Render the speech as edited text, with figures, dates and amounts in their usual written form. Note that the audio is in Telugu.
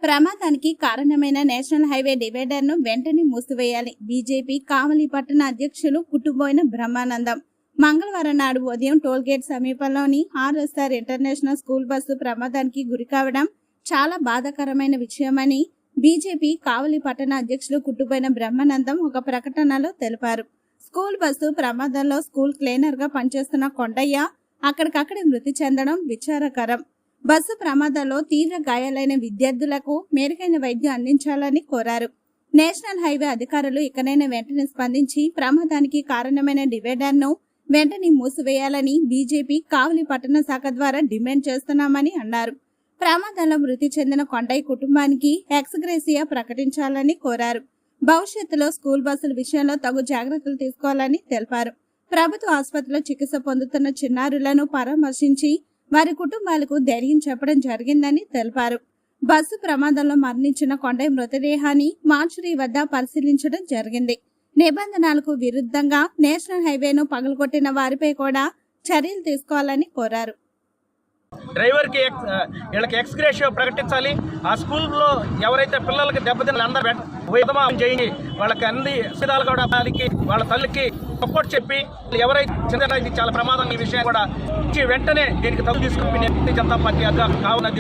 ప్రమాదానికి కారణమైన నేషనల్ హైవే డివైడర్ ను వెంటనే మూసివేయాలి. బీజేపీ కావలి పట్టణ అధ్యక్షులు కుట్టుబోయిన బ్రహ్మానందం మంగళవారం నాడు ఉదయం టోల్గేట్ సమీపంలోని ఆర్ఎస్ఆర్ ఇంటర్నేషనల్ స్కూల్ బస్సు ప్రమాదానికి గురికావడం చాలా బాధాకరమైన విషయమని బీజేపీ కావలి పట్టణ అధ్యక్షులు కుట్టుబోయిన బ్రహ్మానందం ఒక ప్రకటనలో తెలిపారు. స్కూల్ బస్సు ప్రమాదంలో స్కూల్ క్లీనర్ గా పనిచేస్తున్న కొండయ్య అక్కడికక్కడే మృతి చెందడం విచారకరం. బస్సు ప్రమాదంలో తీవ్ర గాయాలైన విద్యార్థులకు మెరుగైన వైద్యం అందించాలని కోరారు. నేషనల్ హైవే అధికారులు ఇకనైనా వెంటనే స్పందించి ప్రమాదానికి కారణమైన డివైడర్ ను వెంటనే మూసివేయాలని బీజేపీ కావలి పట్టణ శాఖ ద్వారా డిమాండ్ చేస్తున్నామని అన్నారు. ప్రమాదంలో మృతి చెందిన కొండయ్య కుటుంబానికి ఎక్స్గ్రేసియా ప్రకటించాలని కోరారు. భవిష్యత్తులో స్కూల్ బస్సుల విషయంలో తగు జాగ్రత్తలు తీసుకోవాలని తెలిపారు. ప్రభుత్వ ఆసుపత్రిలో చికిత్స పొందుతున్న చిన్నారులను పరామర్శించి వారి కుటుంబాలకు ధైర్యం చెప్పడం జరిగిందని తెలిపారు. బస్సు ప్రమాదంలో మరణించిన కొండయ్య మృతదేహాన్ని మార్చురీ వద్ద పరిశీలించడం జరిగింది. నిబంధనలకు విరుద్ధంగా నేషనల్ హైవేను పగలగొట్టిన వారిపై కూడా చర్యలు తీసుకోవాలని కోరారు. డ్రైవర్ కి వీళ్ళకి ఎక్స్గ్రేషియో ప్రకటించాలి. ఆ స్కూల్లో ఎవరైతే పిల్లలకి దెబ్బతిన్న అందరూ చేయండి. వాళ్ళకి అన్ని విధాలు కూడా వాళ్ళ తల్లికి సపోర్ట్ చెప్పి ఎవరైతే చిన్న ఇది చాలా ప్రమాదం ఈ విషయం కూడా వెంటనే దీనికి తగ్గు తీసుకుని జనతా పార్టీ కావున